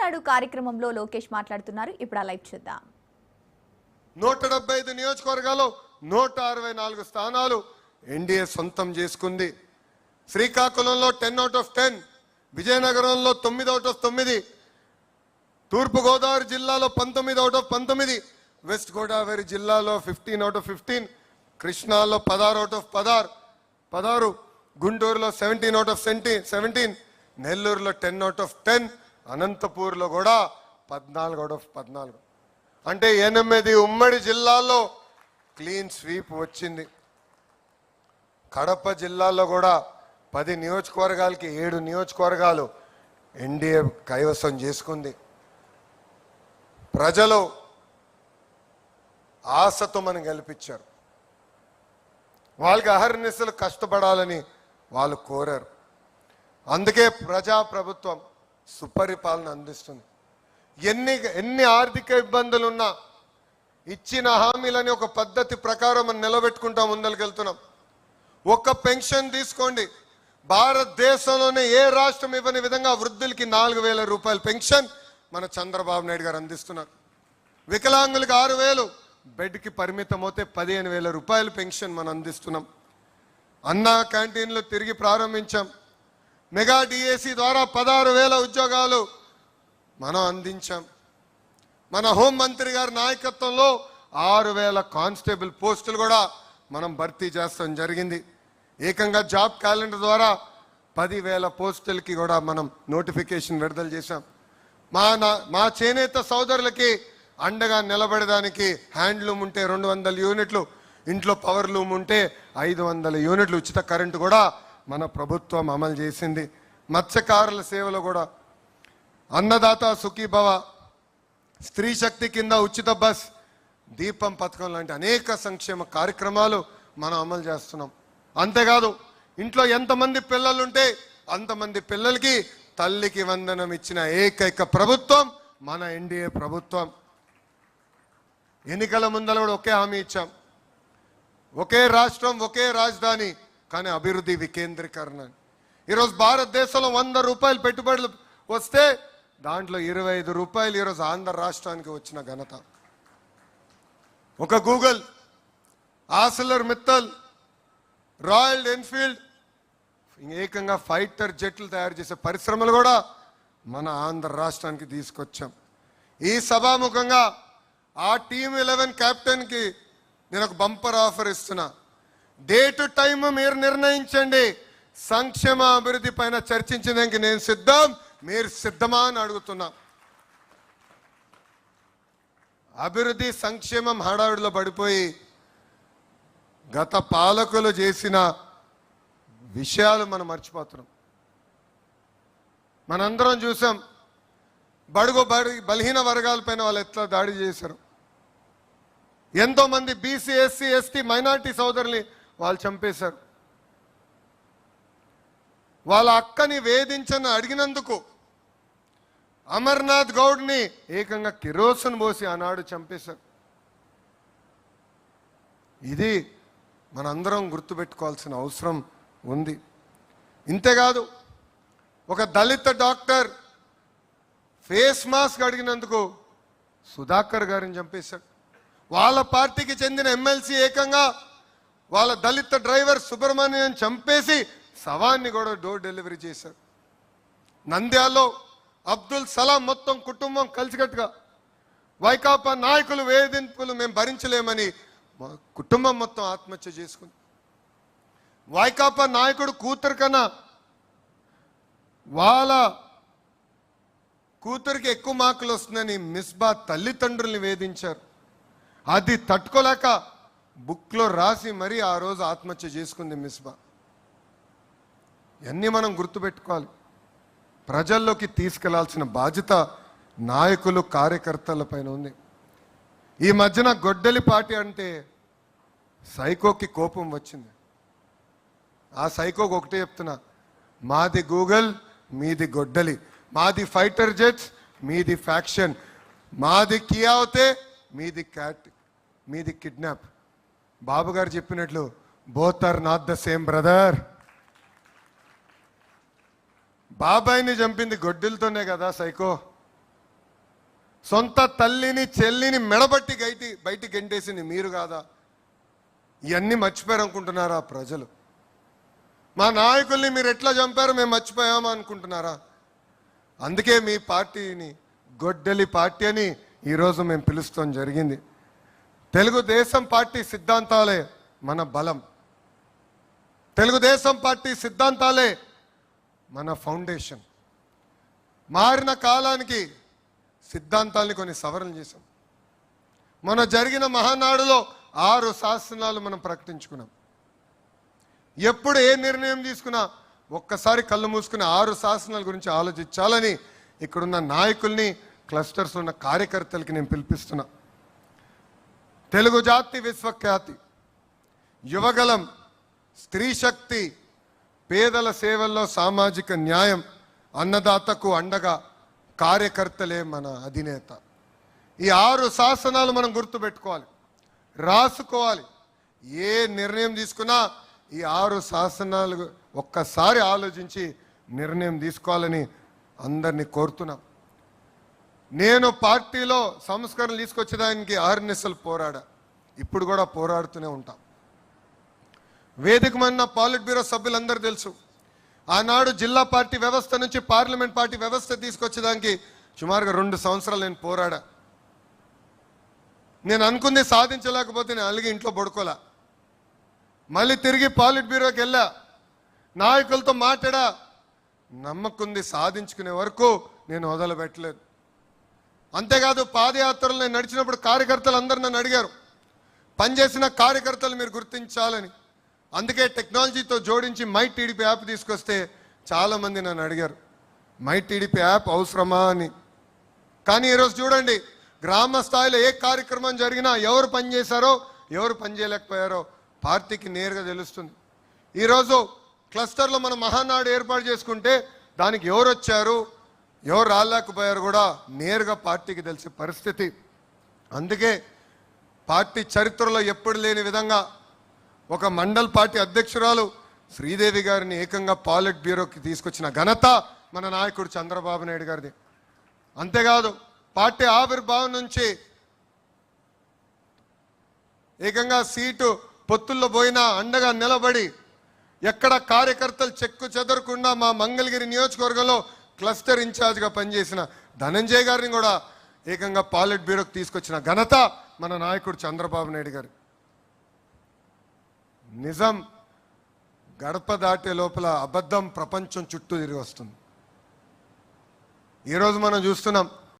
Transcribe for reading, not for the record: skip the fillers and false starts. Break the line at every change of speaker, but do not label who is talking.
నాడు కార్యక్రమంలో లోకేష్ మాట్లాడుతున్నారు. ఇప్పుడు ఆ లైవ్ చూద్దాం.
175 నియోజకవర్గాల్లో 164 స్థానాలు ఎన్డీఏ సొంతం చేసుకుంది. శ్రీకాకుళంలో 10 out of 10, విజయనగరంలో 9 out of 9, తూర్పు గోదావరి జిల్లాలో 19 out of 19, వెస్ట్ గోదావరి జిల్లాలో 15 out of 15, కృష్ణాలో 16 out of 16, గుంటూరులో 17 out of 17, నెల్లూరులో 10 out of 10, అనంతపూర్లో కూడా 14 out of 14. అంటే 8 ఉమ్మడి జిల్లాల్లో క్లీన్ స్వీప్ వచ్చింది. కడప జిల్లాలో కూడా 10 నియోజకవర్గాలకి 7 నియోజకవర్గాలు ఎన్డీఏ కైవసం చేసుకుంది. ప్రజలు ఆశతో మనం గెలిపించారు. వాళ్ళకి అహర్నిశలు కష్టపడాలని వాళ్ళు కోరారు. అందుకే ప్రజాప్రభుత్వం సుపరిపాలన అందిస్తుంది. ఎన్ని ఆర్థిక ఇబ్బందులున్నా ఇచ్చిన హామీలని ఒక పద్ధతి ప్రకారం మనం నిలబెట్టుకుంటా ముందరికెళ్తున్నాం. ఒక్క పెన్షన్ తీసుకోండి, భారతదేశంలోనే ఏ రాష్ట్రం ఇవ్వని విధంగా వృద్ధులకి 4,000 రూపాయల పెన్షన్ మన చంద్రబాబు నాయుడు గారు అందిస్తున్నారు. వికలాంగులకి 6,000, బెడ్కి పరిమితం అవుతే 15,000 రూపాయల పెన్షన్ మనం అందిస్తున్నాం. అన్నా క్యాంటీన్లు తిరిగి ప్రారంభించాం. మెగా డిఏసి ద్వారా 16,000 ఉద్యోగాలు మనం అందించాం. మన హోంమంత్రి గారి నాయకత్వంలో 6,000 కానిస్టేబుల్ పోస్టులు కూడా మనం భర్తీ చేస్తాం జరిగింది. ఏకంగా జాబ్ క్యాలెండర్ ద్వారా 10,000 పోస్టులకి కూడా మనం నోటిఫికేషన్ విడుదల చేశాం. మా చేనేత సోదరులకి అండగా నిలబడడానికి హ్యాండ్లూమ్ ఉంటే 200 యూనిట్లు, ఇంట్లో పవర్ లూమ్ ఉంటే 500 యూనిట్లు ఉచిత కరెంటు కూడా మన ప్రభుత్వం అమలు చేసింది. మత్స్యకారుల సేవలు కూడా అన్నదాత సుఖీభవ, స్త్రీ శక్తి కింద ఉచిత బస్, దీపం పథకం లాంటి అనేక సంక్షేమ కార్యక్రమాలు మనం అమలు చేస్తున్నాం. అంతేకాదు ఇంట్లో ఎంతమంది పిల్లలుంటే అంతమంది పిల్లలకి తల్లికి వందనం ఇచ్చిన ఏకైక ప్రభుత్వం మన ఎన్డీఏ ప్రభుత్వం. ఎన్నికల ముందర కూడా ఒకే హామీ ఇచ్చాం, ఒకే రాష్ట్రం ఒకే రాజధాని, కానీ అభివృద్ధి వికేంద్రీకరణ. ఈరోజు భారతదేశంలో 100 రూపాయలు పెట్టుబడులు వస్తే దాంట్లో 25 రూపాయలు ఈరోజు ఆంధ్ర రాష్ట్రానికి వచ్చిన ఘనత. ఒక Google, Arcelor Mittal, royal Enfield, ఏకంగా ఫైటర్ జెట్లు తయారు చేసే పరిశ్రమలు కూడా మన ఆంధ్ర రాష్ట్రానికి తీసుకొచ్చాం. ఈ సభాముఖంగా ఆ టీమ్ 11 కెప్టెన్కి నేను ఒక బంపర్ ఆఫర్ ఇస్తున్నా. డేట్ టైం మీరు నిర్ణయించండి. సంక్షేమ అభివృద్ధి పైన చర్చించడానికి నేను సిద్ధం, మీరు సిద్ధమా అని అడుగుతున్నా. అభివృద్ధి సంక్షేమం హడావిడిలో పడిపోయి గత పాలకులు చేసిన విషయాలు మనం మర్చిపోతున్నాం. మనందరం చూసాం బలహీన వర్గాల పైన వాళ్ళు ఎట్లా దాడి చేశారు. ఎంతో మంది బీసీ, ఎస్సీ, ఎస్టీ, మైనార్టీ సోదరుల్ని వాళ్ళు చంపేశారు. వాళ్ళ అక్కని వేధించని అడిగినందుకు అమర్నాథ్ గౌడ్ని ఏకంగా కిరోసిన్ పోసి ఆనాడు చంపేశారు. ఇది మనందరం గుర్తుపెట్టుకోవాల్సిన అవసరం ఉంది. ఇంతేకాదు ఒక దళిత డాక్టర్ ఫేస్ మాస్క్ అడిగినందుకు సుధాకర్ గారిని చంపేశాడు. వాళ్ళ పార్టీకి చెందిన ఎమ్మెల్సీ ఏకంగా వాళ్ళ దళిత డ్రైవర్ సుబ్రహ్మణ్యం చంపేసి శవాన్ని కూడా డోర్ డెలివరీ చేశారు. నంద్యాలలో అబ్దుల్ సలాం మొత్తం కుటుంబం కలిసికట్టుగా వైకాపా నాయకులు వేధింపులు మేము భరించలేమని మా కుటుంబం మొత్తం ఆత్మహత్య చేసుకుంది. వైకాపా నాయకుడు కూతురు కన్నా వాళ్ళ కూతురికి ఎక్కువ మార్కులు వస్తుందని మిస్బా తల్లిదండ్రుల్ని వేధించారు. అది తట్టుకోలేక బుక్లో రాసి మరీ ఆ రోజు ఆత్మహత్య చేసుకుంది మిస్బా. ఇవన్నీ మనం గుర్తుపెట్టుకోవాలి. ప్రజల్లోకి తీసుకెళ్లాల్సిన బాధ్యత నాయకులు, కార్యకర్తల పైన ఉంది. ఈ మధ్యన గొడ్డలి పార్టీ అంటే సైకోకి కోపం వచ్చింది. ఆ సైకోకి ఒకటే చెప్తున్నా, మాది గూగుల్, మీది గొడ్డలి, మాది ఫైటర్ జెట్స్, మీది ఫ్యాక్షన్, మాది కియా అవుతే మీది క్యాట్, మీది కిడ్నాప్. బాబు గారు చెప్పినట్లు both are not the same brother. బాబాయిని చంపింది గొడ్డలతోనే కదా సైకో. సొంత తల్లిని చెల్లిని మెడబట్టి బయటికి గెంటేసింది మీరు కాదా? ఇవన్నీ మర్చిపోయారు అనుకుంటున్నారా ప్రజలు? మా నాయకుల్ని మీరు ఎట్లా చంపారో మేము మర్చిపోయామా అనుకుంటున్నారా? అందుకే మీ పార్టీని గొడ్డలి పార్టీ అని ఈరోజు మేము పిలుస్తాం జరిగింది. తెలుగుదేశం పార్టీ సిద్ధాంతాలే మన బలం, తెలుగుదేశం పార్టీ సిద్ధాంతాలే మన ఫౌండేషన్. మారిన కాలానికి సిద్ధాంతాలని కొన్ని సవరణ చేశాం. మన జరిగిన మహానాడులో 6 శాసనాలు మనం ప్రకటించుకున్నాం. ఎప్పుడు ఏ నిర్ణయం తీసుకున్నా ఒక్కసారి కళ్ళు మూసుకుని 6 శాసనాల గురించి ఆలోచించాలని ఇక్కడున్న నాయకుల్ని, క్లస్టర్స్ ఉన్న కార్యకర్తలకి నేను పిలిపిస్తున్నా. తెలుగు జాతి విశ్వఖ్యాతి, యువగలం, స్త్రీ శక్తి, పేదల సేవల్లో సామాజిక న్యాయం, అన్నదాతకు అండగా కార్యకర్తలే మన అధినేత. ఈ 6 శాసనాలు మనం గుర్తుపెట్టుకోవాలి, రాసుకోవాలి. ఏ నిర్ణయం తీసుకున్నా ఈ 6 శాసనాలు ఒక్కసారి ఆలోచించి నిర్ణయం తీసుకోవాలని అందరినీ కోరుతున్నాం. నేను పార్టీలో సంస్కరణలు తీసుకొచ్చేదానికి ఆర్ఎన్ఎస్ఎల్ పోరాడా, ఇప్పుడు కూడా పోరాడుతూనే ఉంటాం. వేదిక మన పాలిట్ బ్యూరో సభ్యులందరూ తెలుసు, ఆనాడు జిల్లా పార్టీ వ్యవస్థ నుంచి పార్లమెంట్ పార్టీ వ్యవస్థ తీసుకొచ్చేదానికి సుమారుగా 2 సంవత్సరాలు నేను పోరాడా. నేను అనుకుంది సాధించలేకపోతే నేను అలిగి ఇంట్లో పడుకోలే. మళ్ళీ తిరిగి పాలిట్ బ్యూరోకి వెళ్ళా, నాయకులతో మాట్లాడా. నమ్మకుంది సాధించుకునే వరకు నేను వదలబెట్టలేదు. అంతేకాదు పాదయాత్రలు నేను నడిచినప్పుడు కార్యకర్తలు అందరూ నన్ను అడిగారు, పనిచేసిన కార్యకర్తలు మీరు గుర్తించాలని. అందుకే టెక్నాలజీతో జోడించి మై టీడీపీ యాప్ తీసుకొస్తే చాలామంది నన్ను అడిగారు, మై టీడీపీ యాప్ అవసరమా అని. కానీ ఈరోజు చూడండి, గ్రామ స్థాయిలో ఏ కార్యక్రమం జరిగినా ఎవరు పనిచేశారో ఎవరు పనిచేయలేకపోయారో పార్టీకి నేరుగా తెలుస్తుంది. ఈరోజు క్లస్టర్లో మనం మహానాడు ఏర్పాటు చేసుకుంటే దానికి ఎవరు వచ్చారు ఎవరు రాలేకపోయారు కూడా నేరుగా పార్టీకి తెలిసే పరిస్థితి. అందుకే పార్టీ చరిత్రలో ఎప్పుడు లేని విధంగా ఒక మండల్ పార్టీ అధ్యక్షురాలు శ్రీదేవి గారిని ఏకంగా పాలిట్ బ్యూరోకి తీసుకొచ్చిన ఘనత మన నాయకుడు చంద్రబాబు నాయుడు గారిది. అంతేకాదు పార్టీ ఆవిర్భావం నుంచి ఏకంగా సీటు పొత్తుల్లో పోయినా అండగా నిలబడి ఎక్కడ కార్యకర్తలు చెక్కు చెదరకుండా మా మంగళగిరి నియోజకవర్గంలో క్లస్టర్ ఇన్ఛార్జ్గా పనిచేసిన ధనంజయ్ గారిని కూడా ఏకంగా పాలిట్ బ్యూరోకి తీసుకొచ్చిన ఘనత మన నాయకుడు చంద్రబాబు నాయుడు గారు. నిజం గడప దాటే లోపల అబద్ధం ప్రపంచం చుట్టూ తిరిగి వస్తుంది. ఈరోజు మనం చూస్తున్నాం,